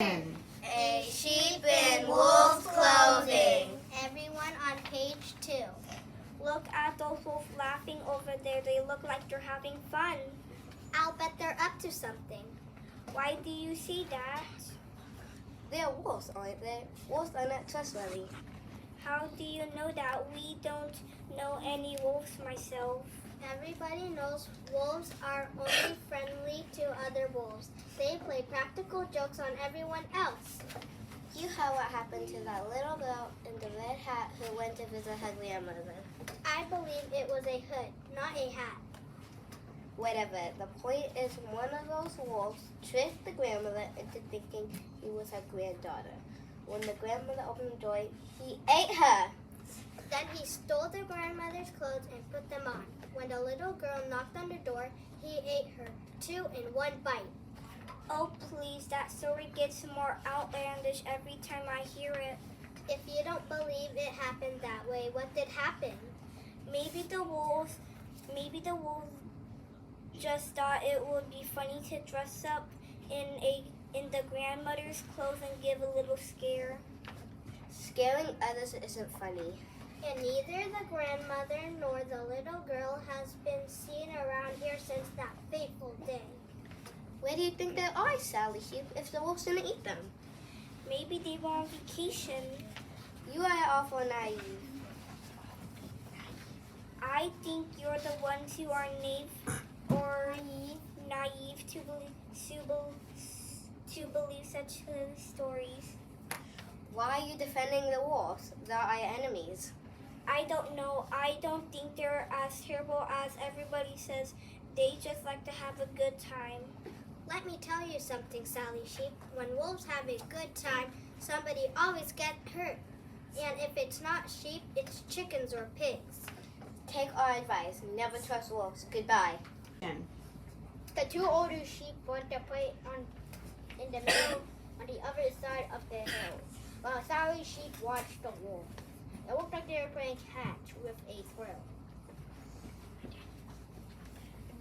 A sheep in wolf's clothing. Everyone on page 2. Look at those wolves laughing over there. They look like they're having fun. I'll bet they're up to something. Why do you say that? They're wolves, aren't they? Wolves are not trustworthy. How do you know that? We don't know any wolves myself. Everybody knows wolves are only friendly to other wolves. They play practical jokes on everyone else. You heard what happened to that little girl in the red hat who went to visit her grandmother. I believe it was a hood, not a hat. Whatever, the point is one of those wolves tricked the grandmother into thinking he was her granddaughter. When the grandmother opened the door, he ate her. Then he stole the grandmother's clothes and put them on. When the little girl knocked on the door, he ate her, 2 in 1 bite. Oh, please, that story gets more outlandish every time I hear it. If you don't believe it happened that way, what did happen? Maybe the wolves just thought it would be funny to dress up in the grandmother's clothes and give a little scare. Scaring others isn't funny. And neither the grandmother nor the little girl has been seen around here since that fateful day. Where do you think they are, Sally Sheep, if the wolves didn't eat them? Maybe they were on vacation. You are awful naive. I think you're the ones who are naive to believe such stories. Why are you defending the wolves? They're our enemies. I don't know. I don't think they're as terrible as everybody says. They just like to have a good time. Let me tell you something, Sally Sheep. When wolves have a good time, somebody always gets hurt. And if it's not sheep, it's chickens or pigs. Take our advice. Never trust wolves. Goodbye. The 2 older sheep went to play in the middle on the other side of the hill, while Sally Sheep watched the wolves. It looked like they were playing catch with a thrill.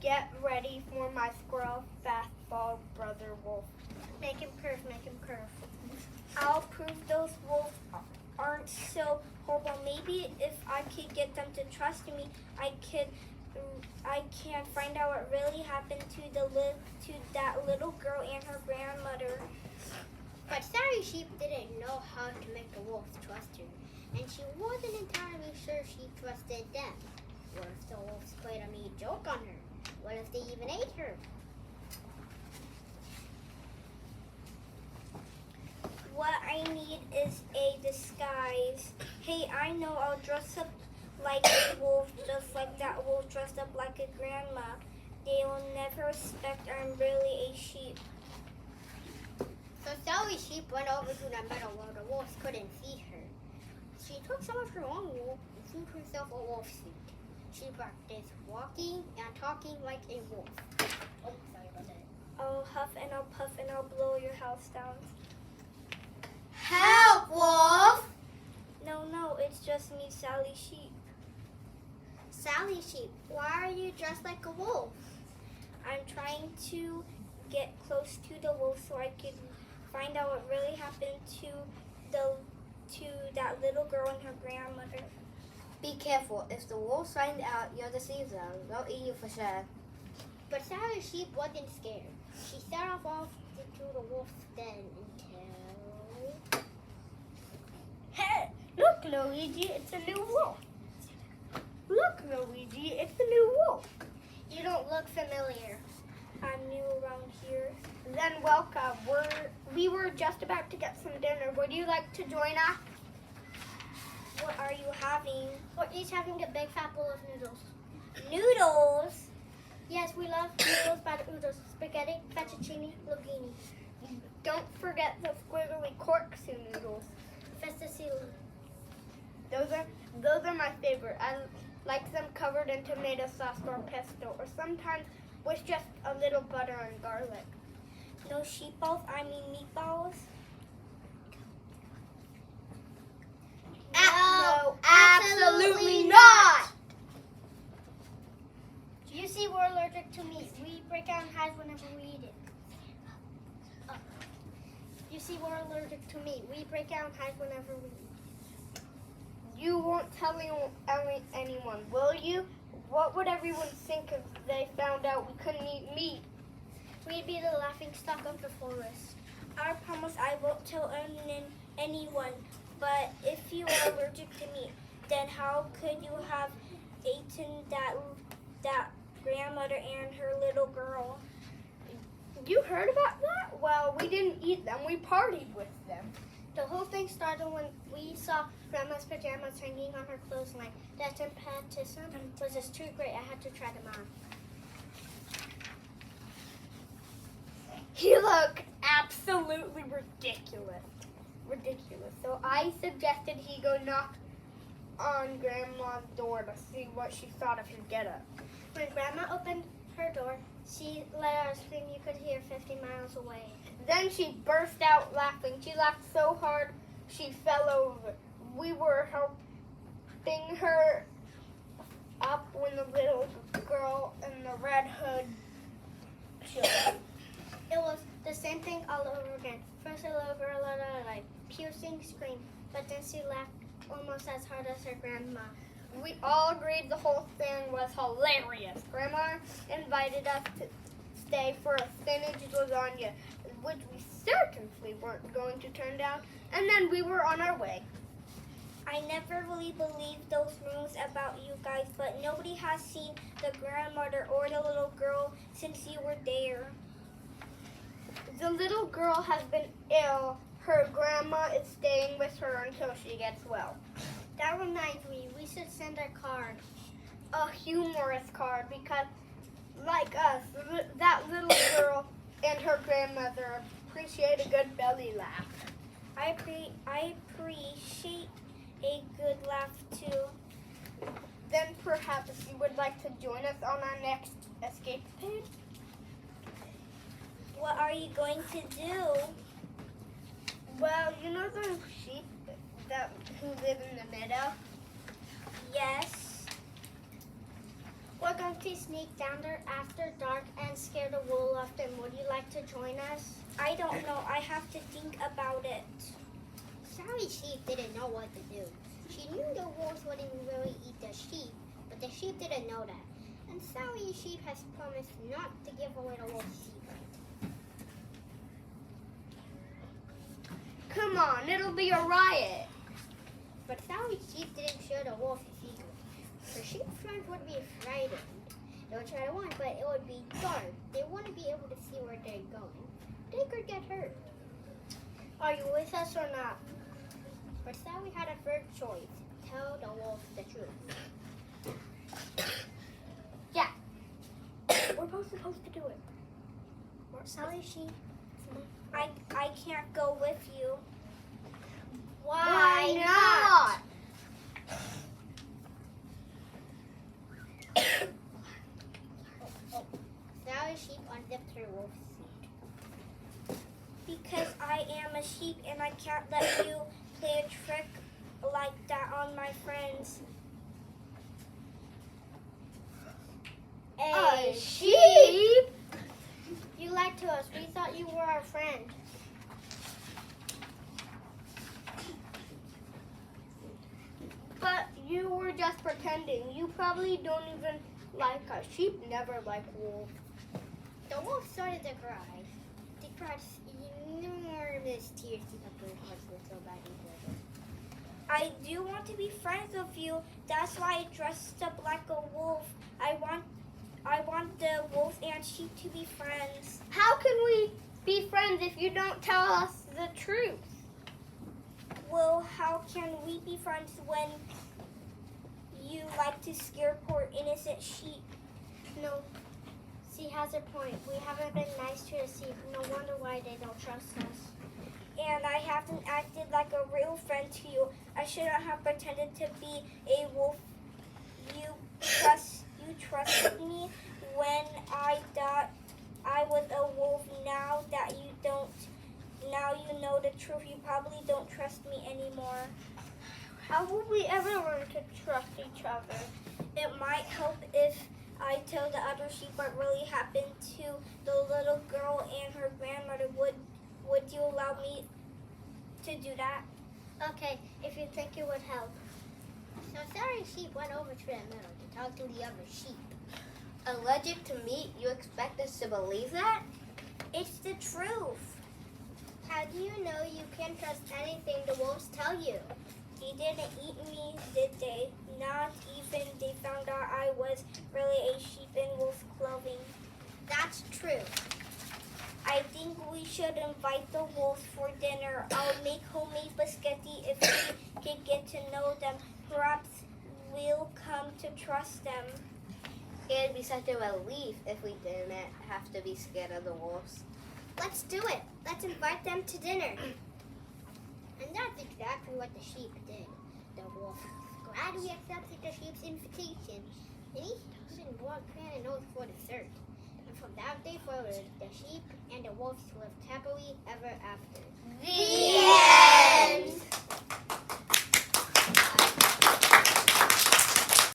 Get ready for my squirrel fastball, brother wolf. Make him curve, make him curve. I'll prove those wolves aren't so horrible. Maybe if I could get them to trust me, I can find out what really happened to that little girl and her grandmother. But Sally Sheep didn't know how to make the wolves trust her, and she wasn't entirely sure she trusted them. What if the wolves played a mean joke on her? What if they even ate her? What I need is a disguise. Hey, I know, I'll dress up like a wolf, just like that wolf dressed up like a grandma. They will never suspect I'm really a sheep. So Sally Sheep went over to the meadow where the wolves couldn't see her. She took some of her own wool and sewed herself a wolf suit. She practiced walking and talking like a wolf. Oh, sorry about that. I'll huff and I'll puff and I'll blow your house down. Help, wolf! No, it's just me, Sally Sheep. Sally Sheep, why are you dressed like a wolf? I'm trying to get close to the wolf so I can find out what really happened to that little girl and her grandmother. Be careful. If the wolves find out you're deceived them, they'll eat you for sure. But Sally Sheep wasn't scared. She set off into the wolf's den until... Hey, look, Luigi, it's a new wolf. Look, Luigi, it's a new wolf. You don't look familiar. I'm new around here. Then welcome. We were just about to get some dinner. Would you like to join us? What are you having? We're each having a big fat bowl of noodles. Noodles? Yes, we love noodles by the oodles. Spaghetti, fettuccine, linguine. Don't forget the squiggly corkscrew noodles. Fettuccine. Those are my favorite. I like them covered in tomato sauce or pesto, or sometimes with just a little butter and garlic. No sheep balls, I mean meatballs? No, absolutely not! You see, we're allergic to meat. We break out in hives whenever we eat it. You see, we're allergic to meat. We break out and hide whenever we eat. You won't tell anyone, will you? What would everyone think if they found out we couldn't eat meat? We'd be the laughing stock of the forest. I promise I won't tell anyone. But if you are allergic to meat, then how could you have eaten that grandmother and her little girl? You heard about that? Well, we didn't eat them. We partied with them. The whole thing started when we saw Grandma's pajamas hanging on her clothesline. That impetus was just too great. I had to try them on. He looked absolutely ridiculous. So I suggested he go knock on Grandma's door to see what she thought of his getup. When Grandma opened her door, she let out a scream you could hear 50 miles away. Then she burst out laughing. She laughed so hard she fell over. We were helping her up when the little girl in the red hood showed up. It was the same thing all over again. First a little piercing scream, but then she laughed almost as hard as her grandma. We all agreed the whole thing was hilarious. Grandma invited us to stay for a spinach lasagna, which we certainly weren't going to turn down, and then we were on our way. I never really believed those rumors about you guys, but nobody has seen the grandmother or the little girl since you were there. The little girl has been ill. Her grandma is staying with her until she gets well. That reminds me, we should send a card. A humorous card, because like us, that little girl and her grandmother appreciate a good belly laugh. I appreciate a good laugh too. Then perhaps you would like to join us on our next escape page? What are you going to do? Well, you know those sheep who live in the meadow? Yes. We're going to sneak down there after dark and scare the wool off them. Would you like to join us? I don't know. I have to think about it. Sally Sheep didn't know what to do. She knew the wolves wouldn't really eat the sheep, but the sheep didn't know that. And Sally Sheep has promised not to give away the wolf's secret. Come on, it'll be a riot. But Sally Sheep didn't share the wolf's secret. Her sheep friends would be frightened. They would try to run, but it would be dark. They wouldn't be able to see where they're going. They could get hurt. Are you with us or not? But Sally had a third choice. Tell the wolf the truth. Yeah. We're both supposed to do it. Sally Sheep. I can't go with you. Why not? Sally Sheep unzipped her wolf's seat. Because I am a sheep and I can't let you play a trick like that on my friends. A sheep? You lied to us. We thought you were our friend. But you were just pretending. You probably don't even like us. Sheep never like wolves. The wolf started to cry. They cried enormous tears because their hearts were so badly broken. I do want to be friends with you. That's why I dressed up like a wolf. I want the wolf and sheep to be friends. How can we be friends if you don't tell us the truth? Well, how can we be friends when you like to scare poor innocent sheep? No, she has a point. We haven't been nice to the sheep. No wonder why they don't trust us. And I haven't acted like a real friend to you. I shouldn't have pretended to be a wolf. You trusted me when I thought I was a wolf. Now that you don't, now you know the truth. You probably don't trust me anymore. How will we ever learn to trust each other? It might help if I tell the other sheep what really happened to the little girl and her grandmother. Would you allow help me to do that? Okay, if you think it would help. So Sorry Sheep went over to the middle to talk to the other sheep. Allergic to meat? You expect us to believe that? It's the truth. How do you know you can't trust anything the wolves tell you? They didn't eat me, did they? Not even they found out I was really a sheep in wolf clothing. That's true. I think we should invite the wolves for dinner. I'll make homemade biscotti if we can get to know them. Perhaps we'll come to trust them. It'd be such a relief if we didn't have to be scared of the wolves. Let's do it. Let's invite them to dinner. And that's exactly what the sheep did. The wolf gladly accepted the sheep's invitation, and he even brought pan and oats for dessert. And from that day forward, the sheep and the wolves lived happily ever after. The